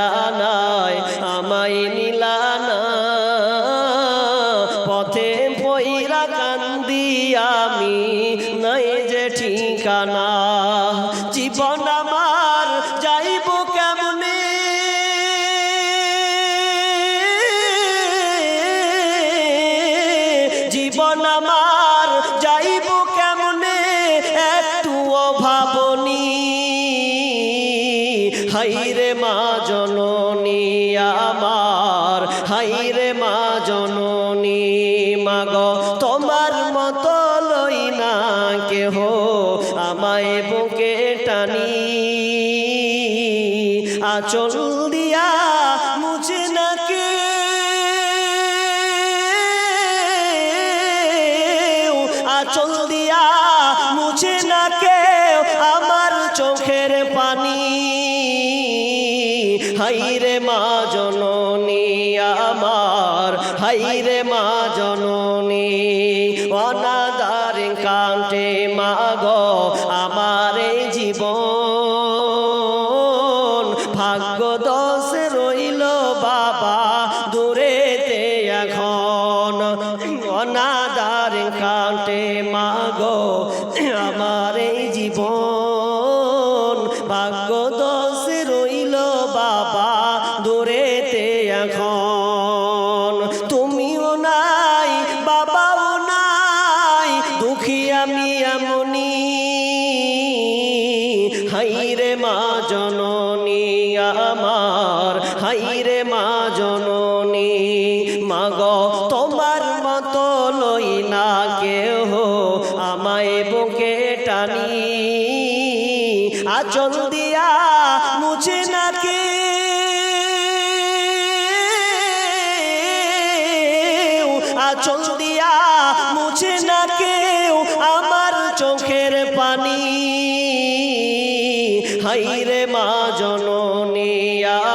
জানায় আমায় নিলানা পথে পইরা কান্দি আমি নাই যে ঠিকানা জীবন আমার যাইব কেমনে জীবন আমার যাইব কেমনে একটুও ভাবনি হাইরে মা জননী আমার হাইরে মা জননী মাগো তোমার মতো লই না কেহ আমায় বুকে টানি আঁচল দিয়া মুছে না কেউ আঁচল দিয়া মুছে না কেউ আমার চোখের পানি হাইরে মা জননী আমার হাইরে মা জননী অনাদার কান্টে মা গো আমার জীবন ভাগ্য দোষ রইল বাবা দূরেতে এখন অনাদার কান্টে মা গো আমার জীবন ভাগ্য দোষ রইল বাবা দূরেতে এখন তুমিও নাই বাবাও নাই দুঃখী আমি এমনি হাইরে মা জননী আমার হাইরে মা জননী মাগো তোমার মতো লই না কেহ আমায় বুকে টানি আঁচল দিয়া মুছে না কেউ আঁচল দিয়া মুছে না কেউ আমার চোখের পানি হাইরে মা জননী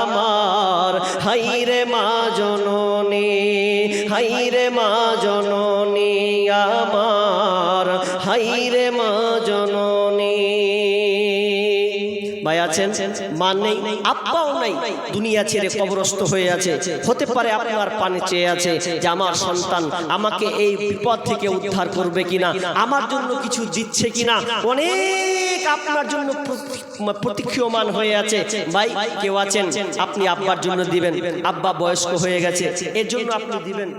আমার হাইরে মা জননী হাইরে মা জননী আমার হাইরে মা জননী ভাই আছেন মা নেই আব্বাও নাই দুনিয়া ছেড়ে কবরস্থ হয়ে আছে হতে পারে আপনার পানে চেয়ে আছে যে আমার সন্তান আমাকে এই বিপদ থেকে উদ্ধার করবে কিনা আমার জন্য কিছু দিচ্ছে কিনা অনেক আপনার জন্য প্রতীক্ষমান হয়ে আছে ভাই কেউ আছেন আপনি আব্বার জন্য দিবেন আব্বা বয়স্ক হয়ে গেছে এর জন্য আপনি দিবেন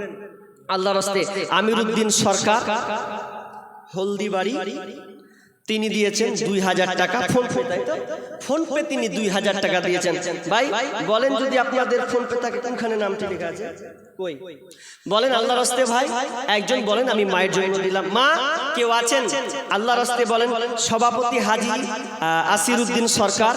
আল্লাহর রাস্তে আমিরউদ্দিন সরকার হলদিবাড়ি তিনি দিয়েছেন 2000 টাকা ফোন পে তাই তো ফোন পে তিনি 2000 টাকা দিয়েছেন ভাই বলেন যদি আপনাদের ফোন পে থাকে কোনখানে নামটি লেখা আছে কই বলেন আল্লাহর রাস্তে ভাই একজন বলেন আমি মায়ের জন্য দিলাম মা কেউ আছেন আল্লাহর রাস্তে বলেন সভাপতি হাজী আসিরউদ্দিন সরকার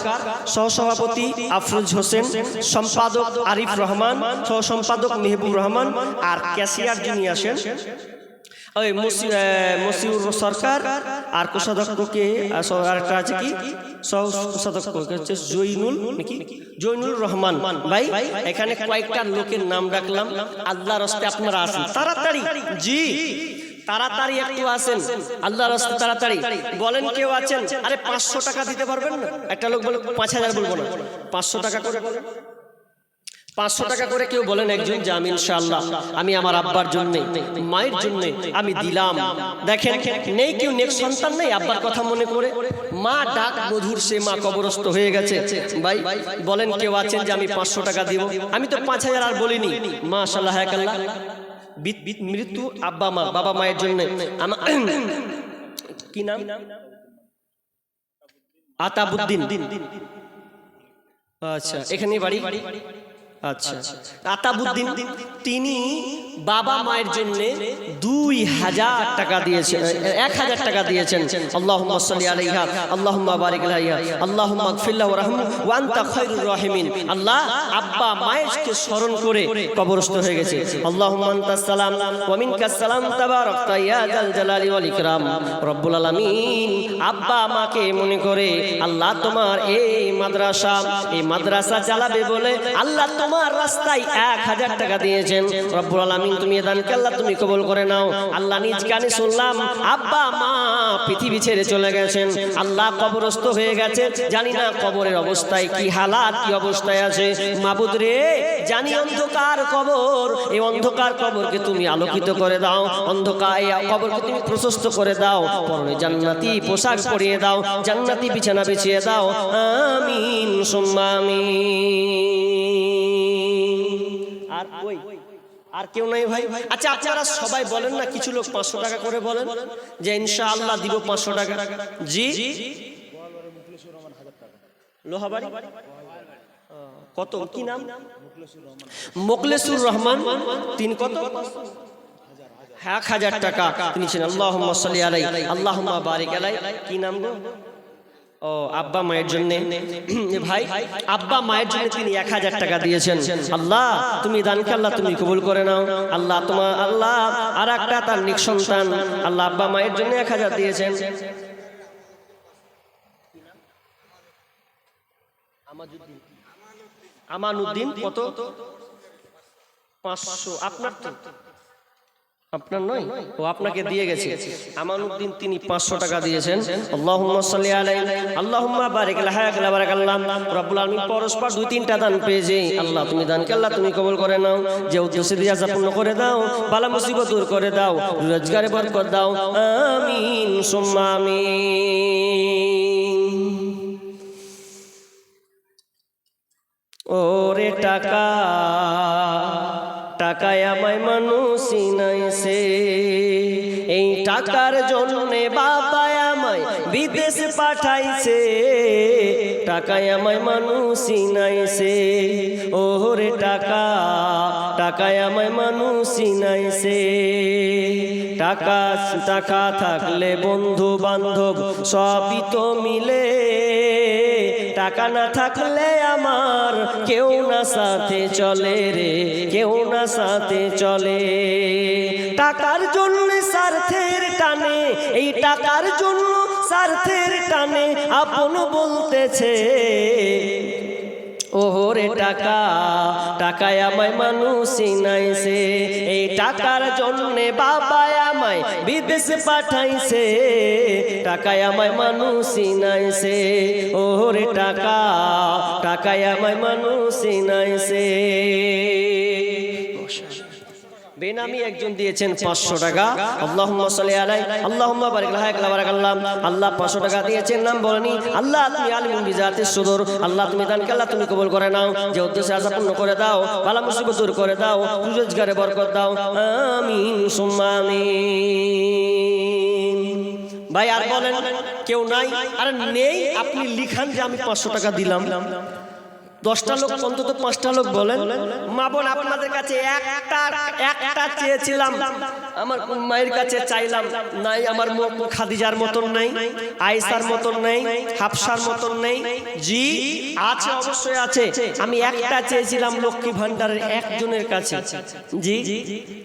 সহসভাপতি আফরোজ হোসেন সম্পাদক আরিফ রহমান সহ সম্পাদক মেহবুব রহমান আর ক্যাশিয়ার যিনি আসেন ওই মসিউর সরকার আর কোষাধ্যক্ষকে আরেকটা আছে কি কোষাধ্যক্ষ হচ্ছে জয়নুল নাকি জয়নুল রহমান ভাই এখানে কয়েকটা লোকের নাম রাখলাম আল্লাহর রাস্তে আপনারা আসেন তাড়াতাড়ি জি তাড়াতাড়ি একটু আসেন আল্লাহর রাস্তে তাড়াতাড়ি বলেন কেউ আছেন আরে 500 টাকা দিতে পারবেন না একটা লোক বলে 5000 বলবো না 500 টাকা করে 500 টাকা করে কেউ বলেন একজন যে আমি ইনশাআল্লাহ আমি আমার আব্বার জন্য মায়ের জন্য আমি দিলাম দেখেন নেই কেউ নেক্সট সন্তান নেই আব্বার কথা মনে করে মা ডাক মধুর সে মা কবরস্থ হয়ে গেছে ভাই বলেন কেউ আছেন যে আমি 500 টাকা দিব আমি তো 5000 আর বলিনি মাশাআল্লাহ হায়াকাল্লাহ মৃত্যু আব্বা মা বাবা মায়ের জন্য কি নাম আতাবউদ্দিন আচ্ছা এখানে বাড়ি আচ্ছা আতাবউদ্দিন তিনি বাবা মায়ের জন্য 2000 টাকা দিয়েছেন 1000 টাকা দিয়েছেন আল্লাহুম্মা সাল্লি আলাইহা আল্লাহুম্মা বারিক আলাইহা আল্লাহুম্মা গফির লাহু ওয়ারহামহু ওয়া আনতা খায়রুর রাহিমিন আল্লাহ আব্বা মায়েরকে স্মরণ করে কবরস্থ হয়ে গেছে আল্লাহুম্মা আনতাস সালাম ওয়া মিনকাস সালাম তাবারাকতা ইয়া জাল জালালি ওয়াল ইকরাম রব্বুল আলামিন আব্বা মাকে মনে করে আল্লাহ তোমার এই মাদ্রাসা চালাবে বলে আল্লাহ তোমার রাস্তায় 1000 টাকা দিয়েছেন রব্বুল আলামিন আমিন তুমি এ দানকে আল্লাহ তুমি কবুল করে নাও। আল্লাহ নিজ কানে শুনলাম আব্বা মা পৃথিবী ছেড়ে চলে গেছেন, আল্লাহ কবরস্থ হয়ে গেছে, জানি না কবরের অবস্থায় কি হালাত কি অবস্থায় আছে। মাবুদ রে জানি অন্ধকার কবর, এই অন্ধকার কবরকে তুমি আলোকিত করে দাও, অন্ধকার এই কবরকে তুমি প্রশস্ত করে দাও, পরনে জান্নাতি পোশাক পরিয়ে দাও, জান্নাতি বিছানা বিছিয়ে দাও। আমিন সুম্মা আমিন। আর কই আর কেউ নাই ভাই? আচ্ছা আপনারা সবাই বলেন না, কিছু লোক 500 টাকা করে বলেন যে ইনশাআল্লাহ দিব 500 টাকা। জি লোহাবাড়ি কত কি নাম? মোকলেসুর রহমান। তিন কত? 1000 টাকা তিনি ছিলেন। আল্লাহুম্মা সাল্লি আলাইহি আল্লাহুম্মা বারিক আলাইহি। কি নাম গো? ও আব্বা মায়ের জন্য ভাই, আব্বা মায়ের জন্য তিনি 1000 টাকা দিয়েছেন। আল্লাহ তুমি দানকে আল্লাহ তুমি কবুল করে নাও। আল্লাহ তোমার আল্লাহ আর একটা তার নিক সন্তান আল্লাহ আব্বা মায়ের জন্য 1000 দিয়েছেন। আমানুদ্দিন কত? 500। আপনার তো আপনার নয়, ও আপনাকে দিয়ে গেছে। আমানুদ্দিন তিনি 500 টাকা দিয়েছেন। আল্লাহুম্মা সাল্লি আলাইহি আল্লাহুম্মা বারিক লাহা বারাকাল্লাহ। রব্বুল আলামিন পরস্পর 2-3টা দান পেয়েছে। আল্লাহ তুমি দানকে আল্লাহ তুমি কবুল করে নাও, যে উদ্দেশ্যে রিয়াজা পূর্ণ করে দাও, বালা মুসিবত দূর করে দাও, রোজগারে বরকত দাও। আমিন সুম্মা আমিন। ওরে টাকা টাকায় আমায় মানুষ চিনাইছে, এই টাকার জন্যে বাবা আমায় বিদেশ পাঠাইছে, টাকায় আমায় মানুষ চিনাইছে। ওরে টাকা টাকায় আমায় মানুষ চিনাইছে। টাকা টাকা থাকলে বন্ধু বান্ধব সবই তো মিলে, টাকা না থাকলে আমার কেউ না সাথে চলে রে, কেউ না সাথে চলে। টাকার জন্য স্বার্থের টানে, এই টাকার জন্য স্বার্থের টানে আপন বলতেছে। ওরে টাকা টাকায় আমায় মানুষ চিনাইছে, এই টাকার জন্যে বাবা আমায় বিদেশে পাঠাইছে, টাকায় আমায় মানুষ চিনাইছে। ওরে টাকা টাকায় আমায় মানুষ চিনাইছে। বেনামি একজন দিয়েছেন 500 টাকা। আল্লাহুম্মা সাল্লি আলাইহি আল্লাহুম্মা বারিক লাহা বারাকাল্লাহ। আল্লাহ 500 টাকা দিয়েছেন, নাম বলেনি। আল্লাহ তুমি আলিমুল বিজাতিস সুদূর, আল্লাহ তুমি দানকে আল্লাহ তুমি কবুল করে নাও, যে উদ্দেশ্যে আশা পূর্ণ করে দাও, বালা মুসিবত দূর করে দাও, রোজগারে বরকত দাও। আমিন সুম্মা আমিন। ভাই আর বলেন কেউ নাই? আরে নেই, আপনি লিখান যে আমি 500 টাকা দিলাম। 10টা লোক অন্তত 5টা লোক বলেন। মা বোন আপনাদের কাছে একটা চেয়েছিলাম, আমার মায়ের কাছে চাইলাম, নাই আমার খাদিজার মতন নাই, আয়েশার মতন নেই, হাফসার মতন নেই। জি আছে, অবশ্যই আছে। আমি একটা চেয়েছিলাম লক্ষ্মী ভান্ডারের একজনের কাছে। জি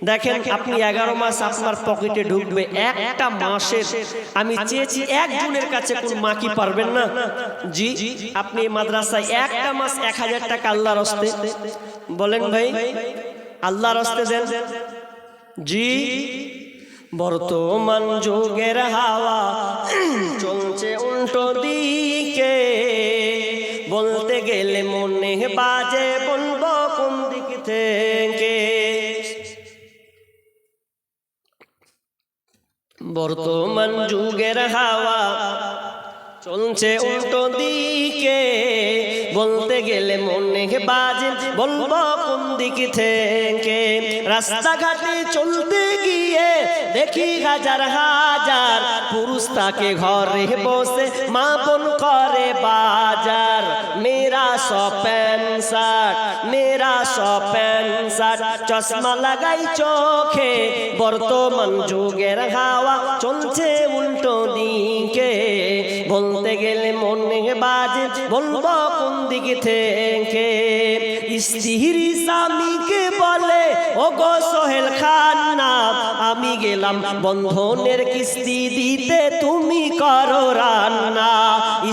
দেখেন আপনি 11 মাস আপনার পকেটে ঢুকবে, একটা মাসের আমি চেয়েছি একজনের কাছে। কোন মা কি পারবেন না? জি আপনি মাদ্রাসায় একটা মাস 1000 টাকা আল্লাহর রাস্তে বলেন ভাই, আল্লাহর রাস্তে দেন। জি বর্তমান যুগের হাওয়া চলছে উল্টো দিকে, বলতে গেলে মনে বাজে বলবো কোন দিক থেকে। বর্তমান যুগের হাওয়া চলছে উল্টো দিকে, বলতে গেলে মনে বাজে বলবো কোন দিক থেকে। রাস্তাঘাটে চলতে গিয়ে দেখি হাজার হাজার পুরুষ তাকে ঘরে বসে মা বোন করে বাজার। মেরা সব প্যান্ট শার্ট, মেরা সব প্যান্ট শার্ট, চশমা লাগাই চোখে। বর্তমান যুগের হাওয়া চলছে উল্টো দিকে, বলতে গেলে মনে বাজে বলবো কোন দিক থেকে। স্ত্রী স্বামীকে বলে ও গো সোহেল খান না, আমি গেলাম বন্ধনের কিস্তি দিতে, তুমি করো রান্না।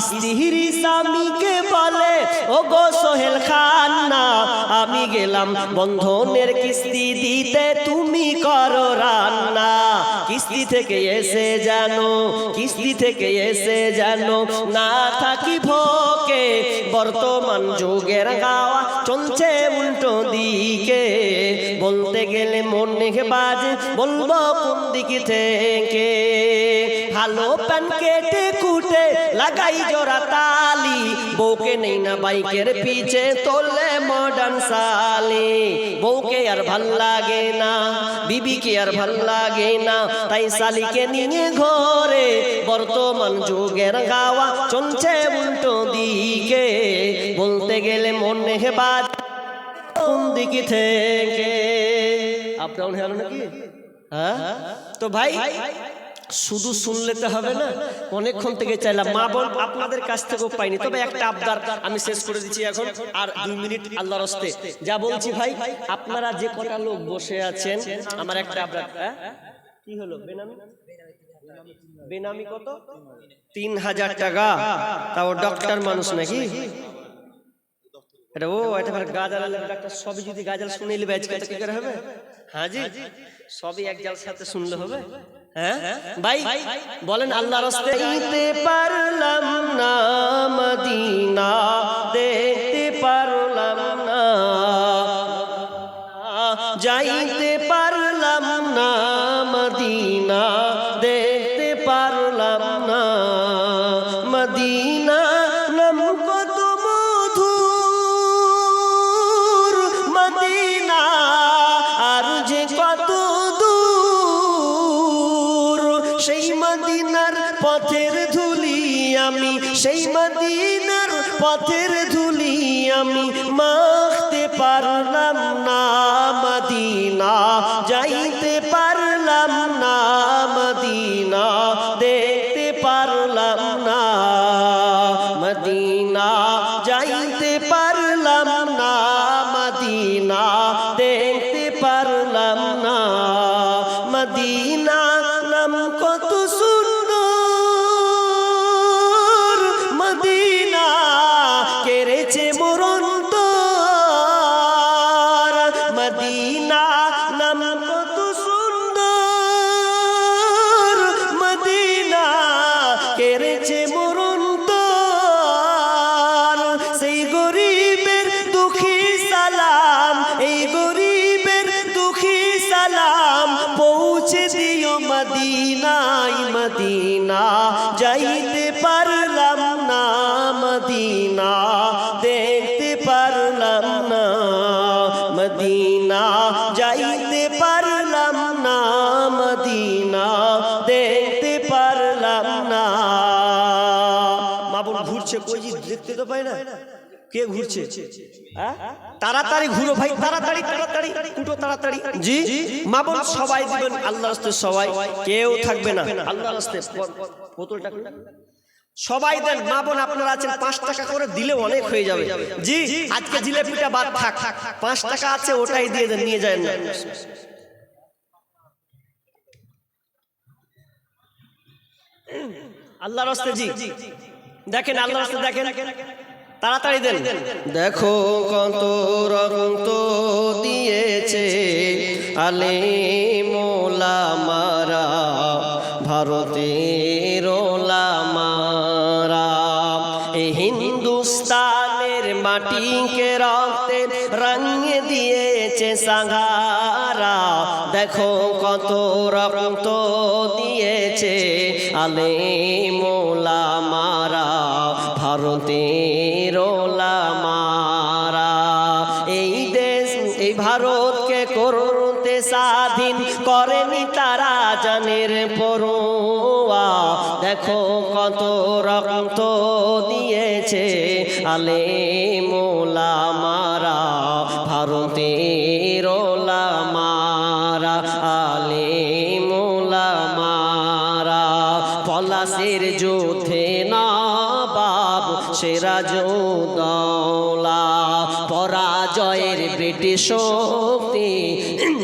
স্ত্রী স্বামীকে বলে ও গো সোহেল খান না, আমি গেলাম বন্ধনের কিস্তি দিতে, তুমি করো রান্না। কিস্তি থেকে এসে জানো, কিস্তি থেকে এসে জানো, না থাকি ভোকে। বর্তমান যুগের গাওয়া চলছে উল্টো দিকে, বলতে গেলে মনে বাজে, বলবো কোন দিকে থেকে। ভালো প্যান কেটে কুটে লাগাই জোড়া তালি, বউকে নেই না বাইকের পিছে তোলে মডার্ন সালি। বউকে আর ভাল লাগে না, বিবিকে আর ভাল লাগে না, তাই শালিকে নিয়ে ঘরে। বর্তমান যুগের গাওয়া চলছে উল্টো দিকে, বলতে গেলে মনে বাজ কোন দিকে থেকে। আপ ডাউন হলো নাকি? হ্যাঁ, তো ভাই শুধু শুনলে তো হবে না, অনেকক্ষণ থেকে চাইলাম, মা বোন আপনাদের কাছ থেকেও পাইনি। তবে একটা আবদার আমি শেষ করে দিচ্ছি এখন, আর 2 মিনিট আল্লাহর হস্তে যা বলছি ভাই। আপনারা যে কটা লোক বসে আছেন, আমার একটা আবদার। কি হলো বেনামি? বেনামি কত? 3000 টাকা। তাও ডক্টর মানুষ নাকি এটা? ও এটা গাজাল ডাক্তার, সবই যদি গাজাল শুনে নিলে আজকে কি করে হবে? হ্যাঁ জি, সবই এক জাল সাথে শুনলে হবে। হ্যাঁ ভাই বলেন আল্লাহর রাস্তে যেতে পারলাম না, মদিনা দেখতে পারলাম না, যাইতে পারলাম না, মদিনা দেখতে পারলাম না। মদিনা নাম কত মধুর, মদিনা আর যে কত দূর। সেই মদিনার পথের ধুলি আমি, সেই মদিনার পথের ধুলি আমি মাখতে পারলাম না। মদিনা যাইতে পারলাম না, মদিনা দেখতে পারলাম না। মদিনা যাইতে পারলাম না, মদিনা দেখতে পারলাম না। মদিনা নাম কত সুন্দর, মদিনা কেড়েছে মরণ তোর। মদিনা নাম কত সুন্দর, মদিনা কেড়েছে মরণ তোর। সেই গরিবের দুঃখী সালাম, এই গরিবের দুঃখী সালাম পৌঁছে দিও মদিনায়। মদিনা যাইতে পারলাম না, মদিনা দেখতে পারলাম না। মদিনা যাইতে পারলাম না, মদিনা দেখতে পারলাম না। মা বোন ঘুরছে কই জি, দেখতে তো পাই না। কে ঘুরছে? তাড়াতাড়ি ঘুরো ভাই, তাড়াতাড়ি তাড়াতাড়ি কুটো তাড়াতাড়ি। জি মা বোন সবাই দিবেন আল্লাহর রাস্তে, সবাই কেউ থাকবে না আল্লাহর রাস্তে। বোতলটা সবাই দেন। মা বোন আপনারা আছেন, 5 টাকা করে দিলে অনেক হয়ে যাবে। জি আজকে জিলেপিটা বাদ থাক, 5 টাকা আছে ওটাই দিয়ে দেন, নিয়ে যায় না। আল্লাহর রাস্তে জি দেখেন, আল্লাহর রাস্তে দেখেন, তাড়াতাড়ি দেন। দেখো কত রক্ত দিয়েছে আলেম ওলামারা, ভারতের ওলামারা। এই হিন্দুস্তানের মাটিকে রক্তে রঙে দিয়েছে সাঙ্গারা। দেখো কত রক্ত দিয়েছে আলেম ওলামারা, ভারতের ওলামারা। এই দেশ এই ভারতকে করতে স্বাধীন করেনি তারা জানের পরোয়া। দেখো কত রক্ত দিয়েছে আলেম ওলামারা, ভারতের ওলামারা। আলেম ওলামারা পলাশের যুদ্ধে নবাব সিরাজউদ্দৌলা পরাজয় জয়ের ব্রিটিশ শক্তি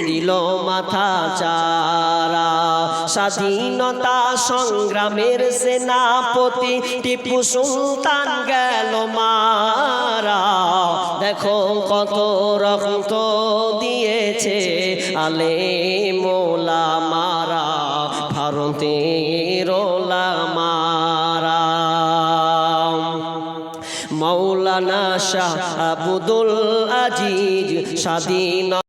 দিল মাথা চারা। স্বাধীনতা সংগ্রামের সেনাপতি টিপু সুলতান গেল মারা। দেখো কত রক্ত দিয়েছে আলেম ওলামারা, ভারতের ওলামারা। মৌলানা শাহ আব্দুল আজিজ স্বাধীন